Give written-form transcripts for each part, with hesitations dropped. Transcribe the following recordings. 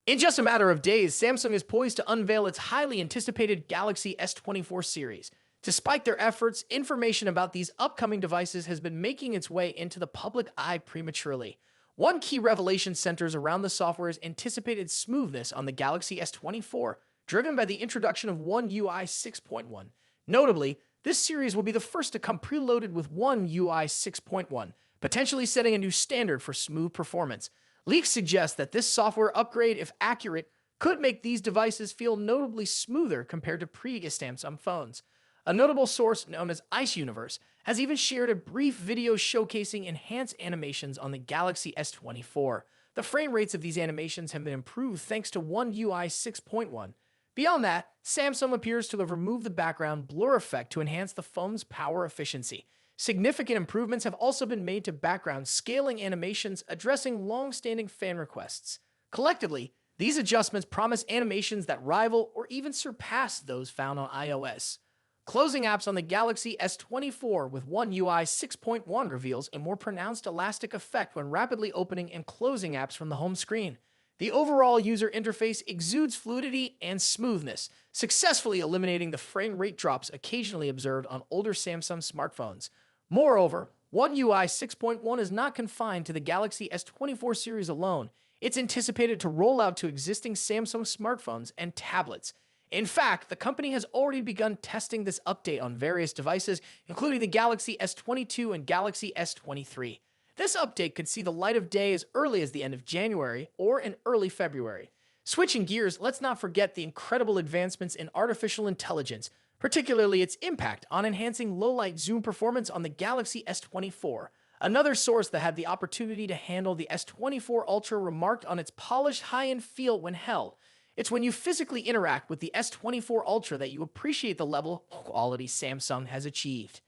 In just a matter of days, Samsung is poised to unveil its highly anticipated Galaxy S24 series. Despite their efforts, information about these upcoming devices has been making its way into the public eye prematurely. One key revelation centers around the software's anticipated smoothness on the Galaxy S24, driven by the introduction of One UI 6.1. Notably, this series will be the first to come preloaded with One UI 6.1, potentially setting a new standard for smooth performance. Leaks suggest that this software upgrade, if accurate, could make these devices feel notably smoother compared to previous Samsung phones. A notable source known as Ice Universe has even shared a brief video showcasing enhanced animations on the Galaxy S24. The frame rates of these animations have been improved thanks to One UI 6.1. Beyond that, Samsung appears to have removed the background blur effect to enhance the phone's power efficiency. Significant improvements have also been made to background scaling animations addressing long-standing fan requests. Collectively, these adjustments promise animations that rival or even surpass those found on iOS. Closing apps on the Galaxy S24 with One UI 6.1 reveals a more pronounced elastic effect when rapidly opening and closing apps from the home screen. The overall user interface exudes fluidity and smoothness, successfully eliminating the frame rate drops occasionally observed on older Samsung smartphones. Moreover, One UI 6.1 is not confined to the Galaxy S24 series alone. It's anticipated to roll out to existing Samsung smartphones and tablets. In fact, the company has already begun testing this update on various devices, including the Galaxy S22 and Galaxy S23. This update could see the light of day as early as the end of January or in early February. Switching gears, let's not forget the incredible advancements in artificial intelligence, particularly its impact on enhancing low-light zoom performance on the Galaxy S24. Another source that had the opportunity to handle the S24 Ultra remarked on its polished high-end feel when held. It's when you physically interact with the S24 Ultra that you appreciate the level of quality Samsung has achieved.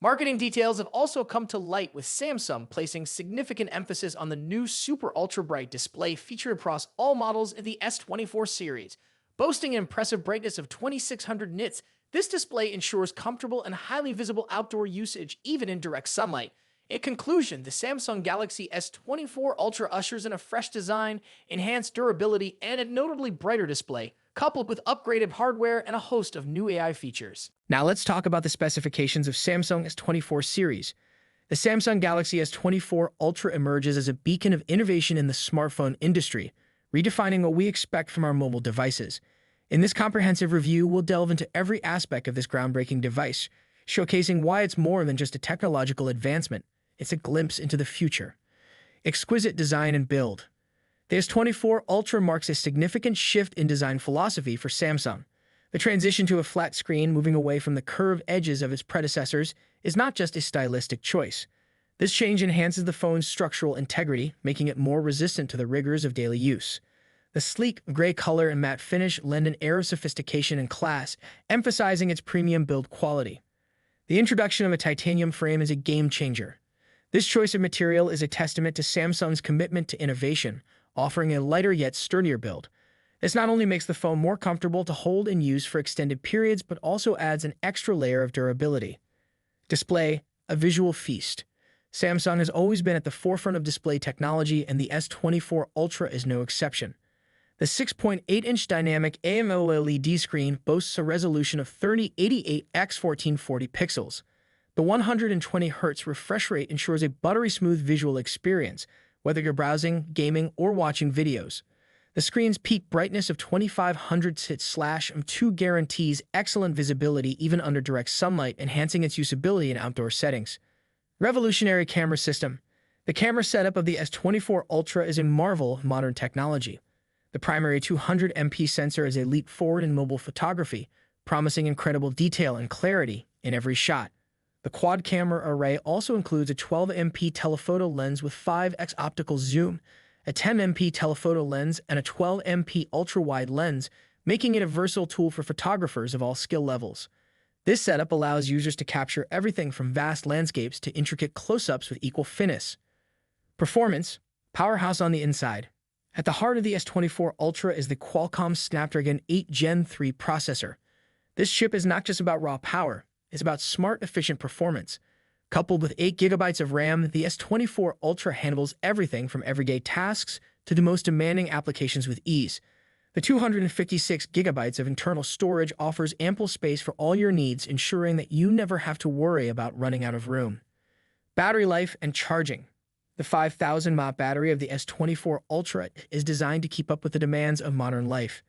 Marketing details have also come to light, with Samsung placing significant emphasis on the new Super Ultra Bright display featured across all models in the S24 series. Boasting an impressive brightness of 2600 nits, this display ensures comfortable and highly visible outdoor usage even in direct sunlight. In conclusion, the Samsung Galaxy S24 Ultra ushers in a fresh design, enhanced durability, and a notably brighter display, coupled with upgraded hardware and a host of new AI features. Now let's talk about the specifications of Samsung S24 series. The Samsung Galaxy S24 Ultra emerges as a beacon of innovation in the smartphone industry, redefining what we expect from our mobile devices. In this comprehensive review, we'll delve into every aspect of this groundbreaking device, showcasing why it's more than just a technological advancement. It's a glimpse into the future. Exquisite design and build. The S24 Ultra marks a significant shift in design philosophy for Samsung. The transition to a flat screen, moving away from the curved edges of its predecessors, is not just a stylistic choice. This change enhances the phone's structural integrity, making it more resistant to the rigors of daily use. The sleek gray color and matte finish lend an air of sophistication and class, emphasizing its premium build quality. The introduction of a titanium frame is a game-changer. This choice of material is a testament to Samsung's commitment to innovation, offering a lighter yet sturdier build. This not only makes the phone more comfortable to hold and use for extended periods, but also adds an extra layer of durability. Display, a visual feast. Samsung has always been at the forefront of display technology, and the S24 Ultra is no exception. The 6.8-inch dynamic AMOLED screen boasts a resolution of 3088 x 1440 pixels. The 120Hz refresh rate ensures a buttery-smooth visual experience, whether you're browsing, gaming, or watching videos. The screen's peak brightness of 2500 nits/2 guarantees excellent visibility even under direct sunlight, enhancing its usability in outdoor settings. Revolutionary camera system. The camera setup of the S24 Ultra is a marvel of modern technology. The primary 200MP sensor is a leap forward in mobile photography, promising incredible detail and clarity in every shot. The quad-camera array also includes a 12MP telephoto lens with 5x optical zoom, a 10MP telephoto lens, and a 12MP ultra-wide lens, making it a versatile tool for photographers of all skill levels. This setup allows users to capture everything from vast landscapes to intricate close-ups with equal finesse. Performance, powerhouse on the inside. At the heart of the S24 Ultra is the Qualcomm Snapdragon 8 Gen 3 processor. This chip is not just about raw power, it's about smart, efficient performance. Coupled with 8 GB of RAM, the S24 Ultra handles everything from everyday tasks to the most demanding applications with ease. The 256 gigabytes of internal storage offers ample space for all your needs, ensuring that you never have to worry about running out of room. Battery life and charging. The 5,000 mAh battery of the S24 Ultra is designed to keep up with the demands of modern life.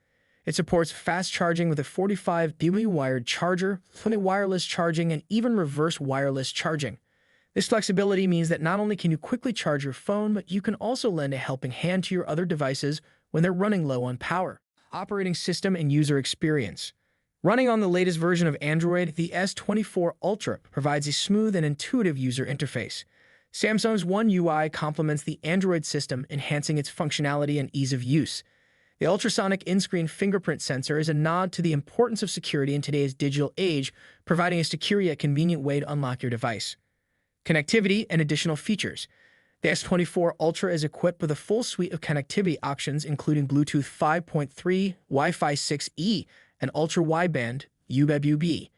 It supports fast charging with a 45W wired charger, wireless charging, and even reverse wireless charging. This flexibility means that not only can you quickly charge your phone, but you can also lend a helping hand to your other devices when they're running low on power. Operating system and user experience. Running on the latest version of Android, the S24 Ultra provides a smooth and intuitive user interface. Samsung's One UI complements the Android system, enhancing its functionality and ease of use. The ultrasonic in-screen fingerprint sensor is a nod to the importance of security in today's digital age, providing a secure yet convenient way to unlock your device. Connectivity and additional features. The S24 Ultra is equipped with a full suite of connectivity options, including Bluetooth 5.3, Wi-Fi 6E, and ultra-wideband UWB.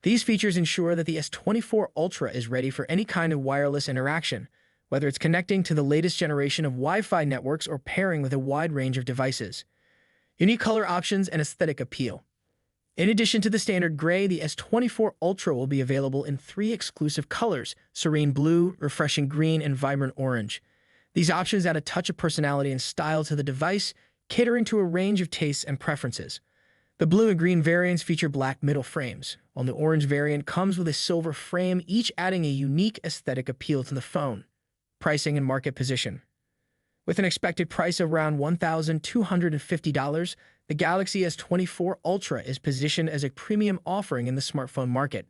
These features ensure that the S24 Ultra is ready for any kind of wireless interaction, whether it's connecting to the latest generation of Wi-Fi networks or pairing with a wide range of devices. Unique color options and aesthetic appeal. In addition to the standard gray, the S24 Ultra will be available in 3 exclusive colors: serene blue, refreshing green, and vibrant orange. These options add a touch of personality and style to the device, catering to a range of tastes and preferences. The blue and green variants feature black middle frames, while the orange variant comes with a silver frame, each adding a unique aesthetic appeal to the phone. Pricing and market position. With an expected price of around $1,250, the Galaxy S24 Ultra is positioned as a premium offering in the smartphone market.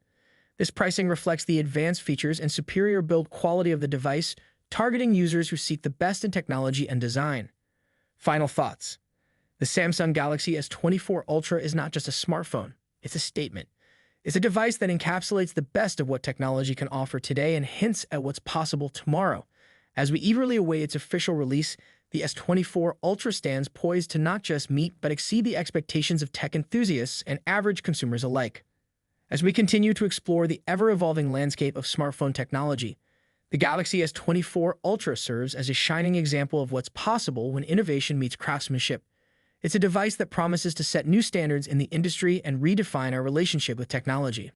This pricing reflects the advanced features and superior build quality of the device, targeting users who seek the best in technology and design. Final thoughts. The Samsung Galaxy S24 Ultra is not just a smartphone, it's a statement. It's a device that encapsulates the best of what technology can offer today and hints at what's possible tomorrow. As we eagerly await its official release, the S24 Ultra stands poised to not just meet but exceed the expectations of tech enthusiasts and average consumers alike. As we continue to explore the ever-evolving landscape of smartphone technology, the Galaxy S24 Ultra serves as a shining example of what's possible when innovation meets craftsmanship. It's a device that promises to set new standards in the industry and redefine our relationship with technology.